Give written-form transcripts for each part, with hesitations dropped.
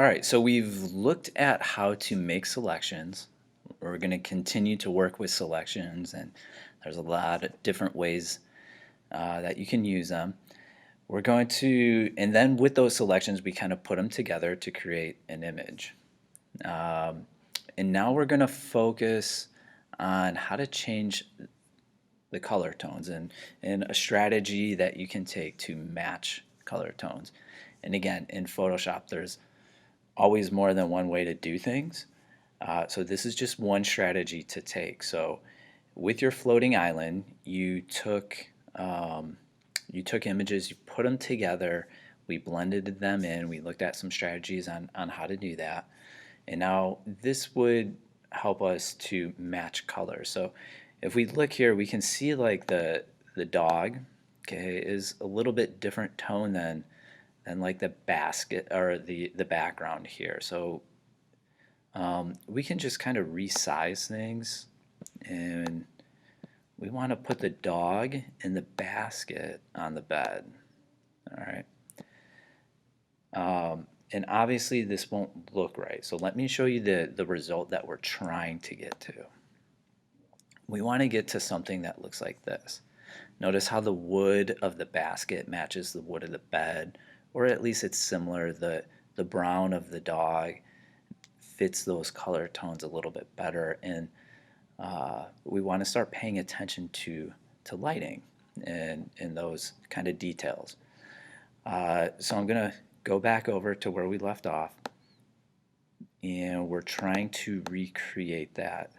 All right, so we've looked at how to make selections. We're going to continue to work with selections, and there's a lot of different ways that you can use them. We're going to, and then with those selections, we kind of put them together to create an image. Um, and now we're going to focus on how to change the color tones and a strategy that you can take to match color tones. And again, in Photoshop, there's always more than one way to do things. So this is just one strategy to take. So with your floating island, you took images, you put them together, we blended them in, we looked at some strategies on how to do that. And now this would help us to match colors. So if we look here, we can see like the dog, okay, is a little bit different tone than like the basket or the background here. So we can just kind of resize things, and we want to put the dog and the basket on the bed. All right. And obviously this won't look right. So let me show you the result that we're trying to get to. We want to get to something that looks like this. Notice how the wood of the basket matches the wood of the bed, or at least it's similar. The brown of the dog fits those color tones a little bit better, and we want to start paying attention to lighting and those kind of details. So I'm going to go back over to where we left off, and we're trying to recreate that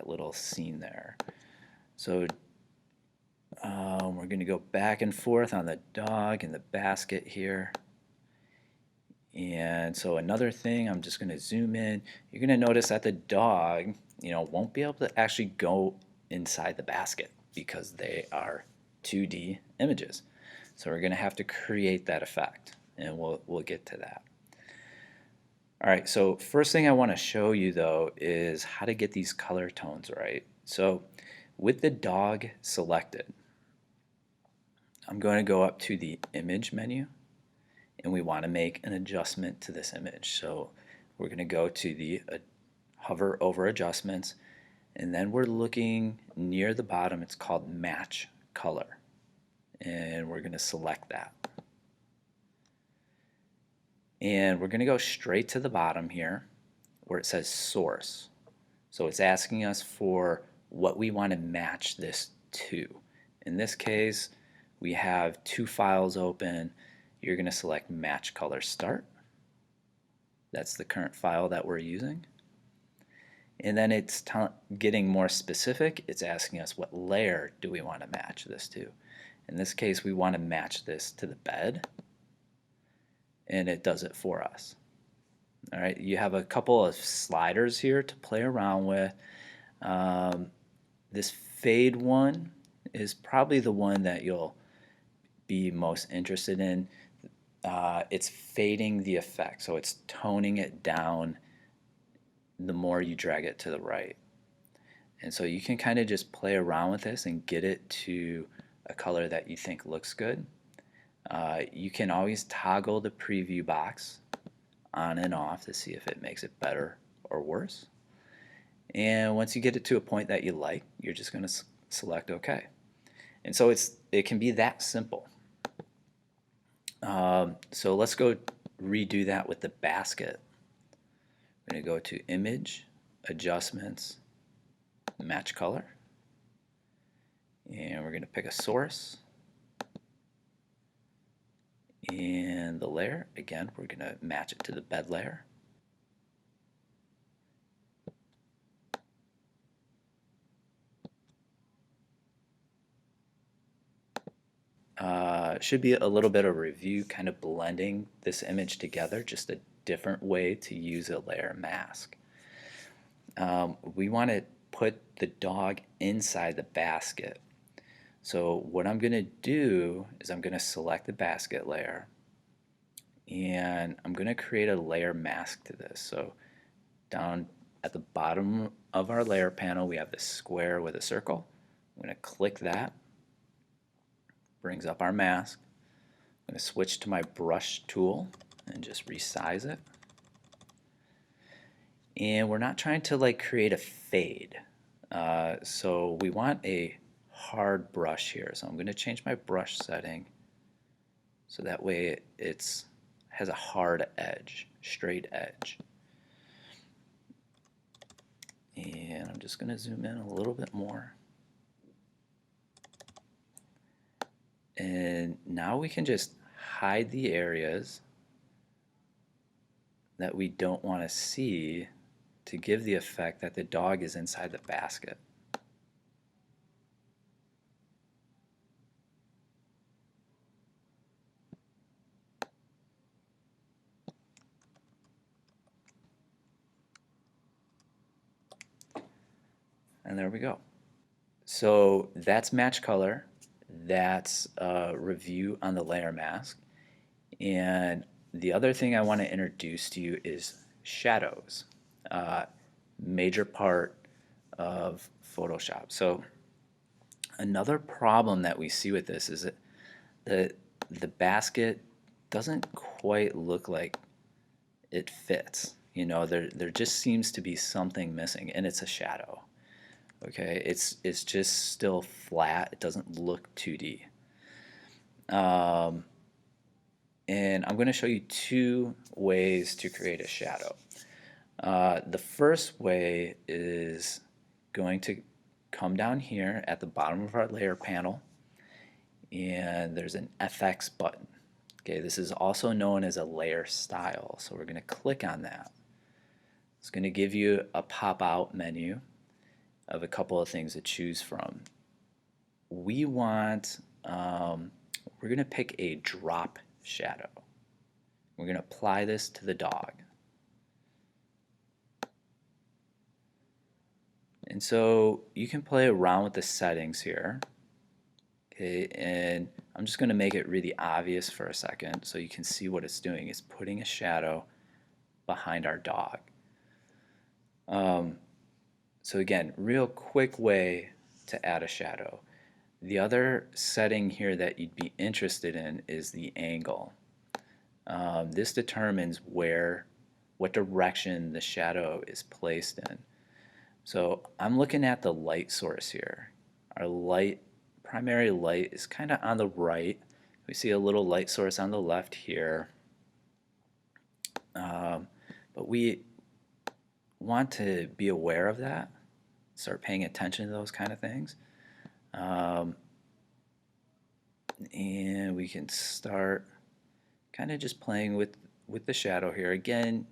little scene there. So we're going to go back and forth on the dog and the basket here. And so another thing, I'm just going to zoom in. You're going to notice that the dog, won't be able to actually go inside the basket because they are 2D images. So we're going to have to create that effect, and we'll get to that. All right, so first thing I want to show you though is how to get these color tones right. So with the dog selected, I'm going to go up to the image menu, and we want to make an adjustment to this image. So we're going to go to the hover over adjustments, and then we're looking near the bottom. It's called match color, and we're going to select that. And we're going to go straight to the bottom here where it says source. So it's asking us for what we want to match this to. In this case, we have two files open. You're going to select match color start. That's the current file that we're using. And then it's getting more specific. It's asking us what layer do we want to match this to. In this case, we want to match this to the bed, and it does it for us. All right, you have a couple of sliders here to play around with. This fade one is probably the one that you'll be most interested in. It's fading the effect, so it's toning it down the more you drag it to the right. And so you can kind of just play around with this and get it to a color that you think looks good. You can always toggle the preview box on and off to see if it makes it better or worse. And once you get it to a point that you like, you're just going to select OK. And so it can be that simple. So let's go redo that with the basket. We're going to go to Image, Adjustments, Match Color. And we're going to pick a source. And the layer, again, we're going to match it to the bed layer. Should be a little bit of review, kind of blending this image together, just a different way to use a layer mask. We want to put the dog inside the basket. So what I'm going to do is I'm going to select the basket layer, and I'm going to create a layer mask to this. So down at the bottom of our layer panel, we have this square with a circle. I'm going to click that. Brings up our mask. I'm going to switch to my brush tool and just resize it. And we're not trying to like create a fade. So we want a hard brush here. So I'm going to change my brush setting so that way it has a hard edge, straight edge. And I'm just going to zoom in a little bit more. And now we can just hide the areas that we don't want to see to give the effect that the dog is inside the basket. And there we go. So that's match color. That's a review on the layer mask. And the other thing I want to introduce to you is shadows. Major part of Photoshop. So another problem that we see with this is that the basket doesn't quite look like it fits. You know, there just seems to be something missing, and it's a shadow. Okay, it's just still flat. It doesn't look 2D. And I'm going to show you two ways to create a shadow. The first way is going to come down here at the bottom of our layer panel, and there's an FX button. Okay, this is also known as a layer style, so we're going to click on that. It's going to give you a pop-out menu of a couple of things to choose from. We want, we're going to pick a drop shadow. We're going to apply this to the dog. And so you can play around with the settings here. Okay, and I'm just going to make it really obvious for a second so you can see what it's doing. It's putting a shadow behind our dog. So again, real quick way to add a shadow. The other setting here that you'd be interested in is the angle. This determines what direction the shadow is placed in. So I'm looking at the light source here. Our primary light is kind of on the right. We see a little light source on the left here. But we want to be aware of that, start paying attention to those kind of things. And we can start kind of just playing with the shadow here. Again,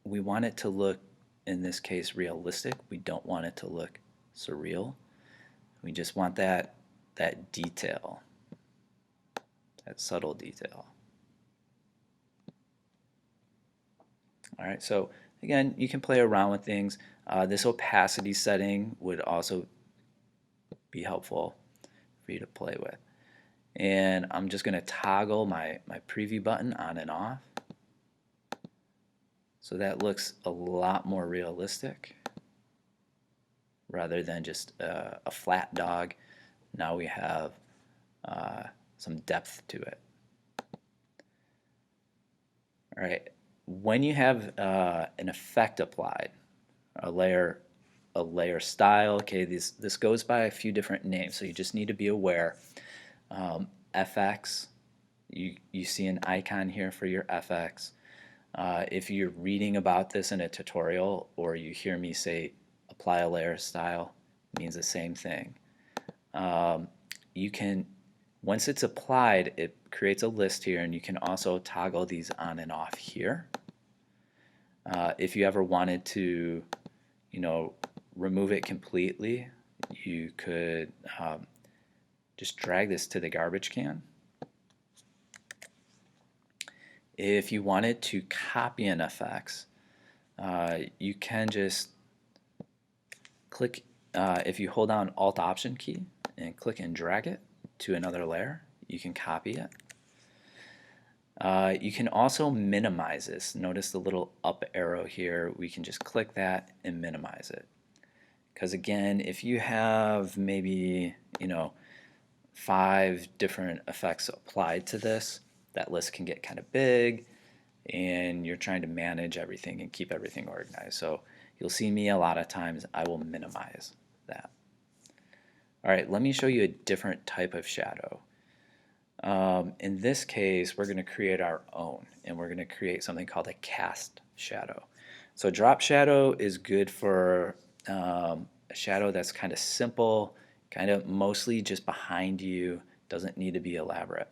we want it to look, in this case, realistic. We don't want it to look surreal. We just want that detail, that subtle detail. All right, so again, you can play around with things. This opacity setting would also be helpful for you to play with. And I'm just going to toggle my preview button on and off. So that looks a lot more realistic rather than just a flat dog. Now we have some depth to it. All right, when you have an effect applied, a layer style, okay, this goes by a few different names, so you just need to be aware. FX, you see an icon here for your FX. If you're reading about this in a tutorial or you hear me say apply a layer style, it means the same thing. You can, once it's applied, it creates a list here, and you can also toggle these on and off here. If you ever wanted to, remove it completely, you could just drag this to the garbage can. If you wanted to copy an FX, you can just click, if you hold down Alt-Option key and click and drag it to another layer, you can copy it. You can also minimize this. Notice the little up arrow here. We can just click that and minimize it. Because again, if you have maybe 5 different effects applied to this, that list can get kind of big. and you're trying to manage everything and keep everything organized. So you'll see me a lot of times, I will minimize that. All right, let me show you a different type of shadow. In this case, we're going to create our own, and we're going to create something called a cast shadow. So drop shadow is good for a shadow that's kind of simple, kind of mostly just behind you, doesn't need to be elaborate.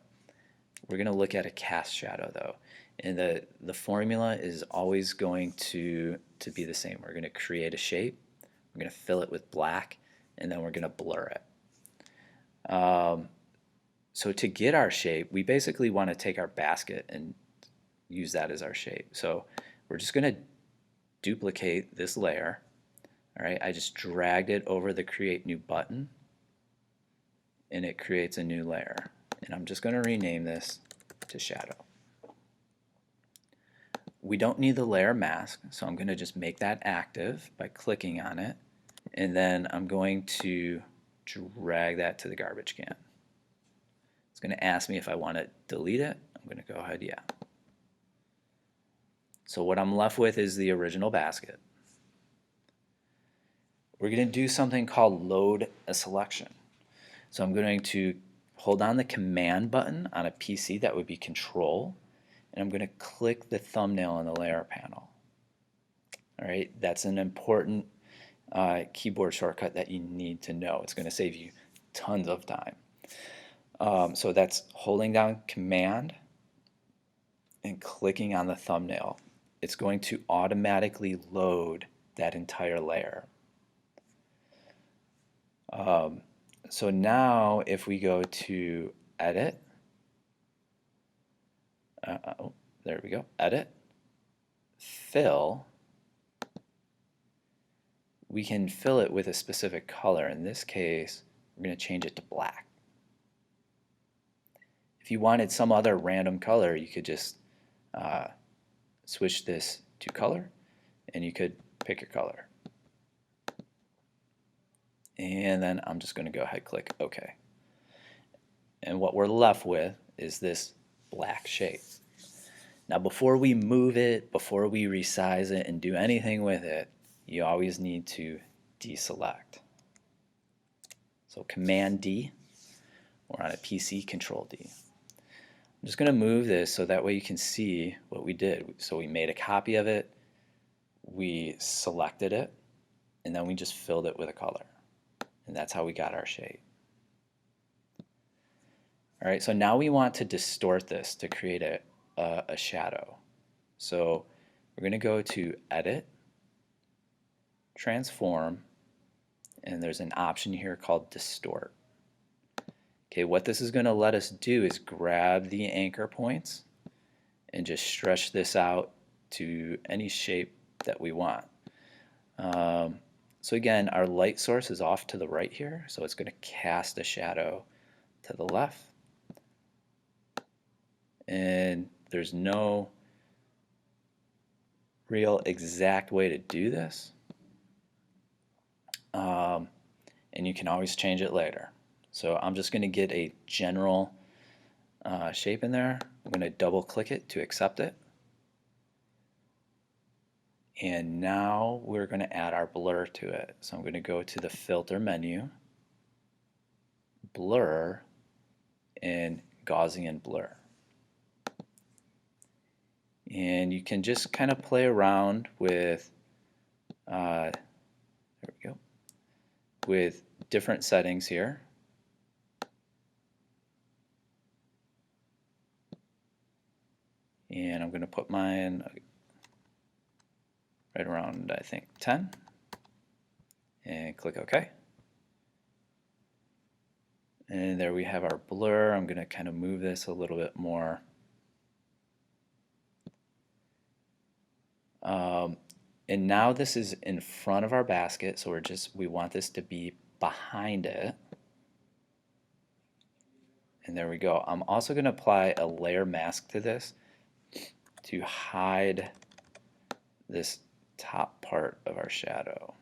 We're going to look at a cast shadow though, and the formula is always going to be the same. We're going to create a shape, we're going to fill it with black, and then we're going to blur it. So to get our shape, we basically want to take our basket and use that as our shape. So we're just going to duplicate this layer. All right, I just dragged it over the create new button, and it creates a new layer. And I'm just going to rename this to shadow. We don't need the layer mask, so I'm going to just make that active by clicking on it, and then I'm going to drag that to the garbage can. It's going to ask me if I want to delete it. I'm going to go ahead, yeah. So what I'm left with is the original basket. We're going to do something called load a selection. So I'm going to hold on the command button on a PC, that would be control, and I'm going to click the thumbnail on the layer panel. All right, that's an important keyboard shortcut that you need to know. It's going to save you tons of time. So that's holding down command and clicking on the thumbnail. It's going to automatically load that entire layer. So now if we go to edit, there we go, edit, fill, we can fill it with a specific color. In this case, we're going to change it to black. If you wanted some other random color, you could just switch this to color, and you could pick your color. And then I'm just going to go ahead, click OK. And what we're left with is this black shape. Now before we move it, before we resize it and do anything with it, you always need to deselect. So Command D, or on a PC, Control D. I'm just going to move this so that way you can see what we did. So we made a copy of it, we selected it, and then we just filled it with a color. And that's how we got our shape. All right, so now we want to distort this to create a shadow. So we're going to go to Edit, Transform, and there's an option here called Distort. Okay, what this is going to let us do is grab the anchor points and just stretch this out to any shape that we want. So again, our light source is off to the right here, so it's going to cast a shadow to the left. And there's no real exact way to do this. And you can always change it later. So I'm just going to get a general shape in there. I'm going to double click it to accept it. And now we're going to add our blur to it. So I'm going to go to the filter menu, blur, and Gaussian blur. And you can just kind of play around with there we go, with different settings here. And I'm going to put mine right around, I think, 10, and click OK. And there we have our blur. I'm going to kind of move this a little bit more. And now this is in front of our basket, so we want this to be behind it. And there we go. I'm also going to apply a layer mask to this to hide this top part of our shadow.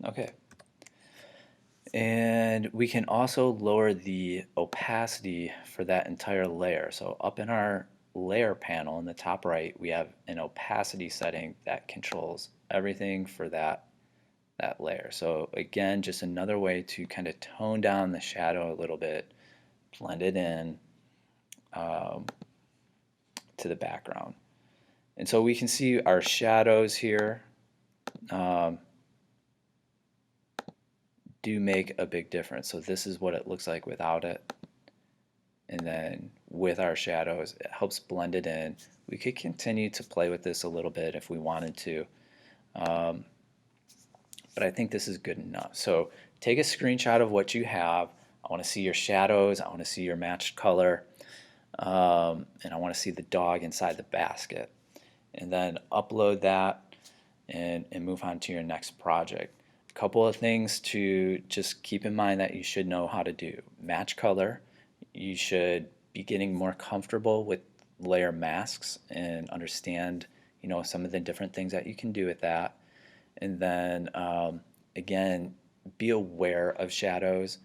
Okay. And we can also lower the opacity for that entire layer. So up in our layer panel in the top right, we have an opacity setting that controls everything for that layer. So again, just another way to kind of tone down the shadow a little bit, blend it in um, to the background. And so we can see our shadows here um, do make a big difference. So this is what it looks like without it. And then with our shadows, it helps blend it in. We could continue to play with this a little bit if we wanted to. Um, but I think this is good enough. So take a screenshot of what you have. I want to see your shadows. I want to see your matched color. And I want to see the dog inside the basket. And then upload that and move on to your next project. A couple of things to just keep in mind that you should know how to do. Match color. You should be getting more comfortable with layer masks and understand, some of the different things that you can do with that. And then again, be aware of shadows.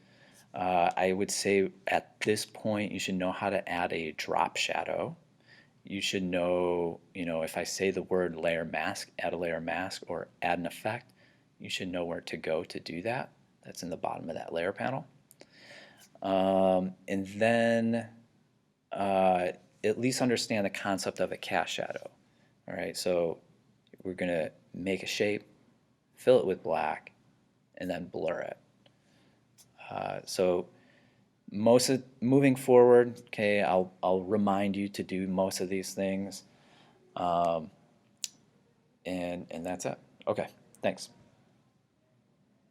I would say at this point you should know how to add a drop shadow. You should know, if I say the word layer mask, add a layer mask, or add an effect, you should know where to go to do that. That's in the bottom of that layer panel. And then at least understand the concept of a cast shadow. All right, so we're going to make a shape, fill it with black, and then blur it. So moving forward, okay, I'll remind you to do most of these things, and that's it. Okay, thanks.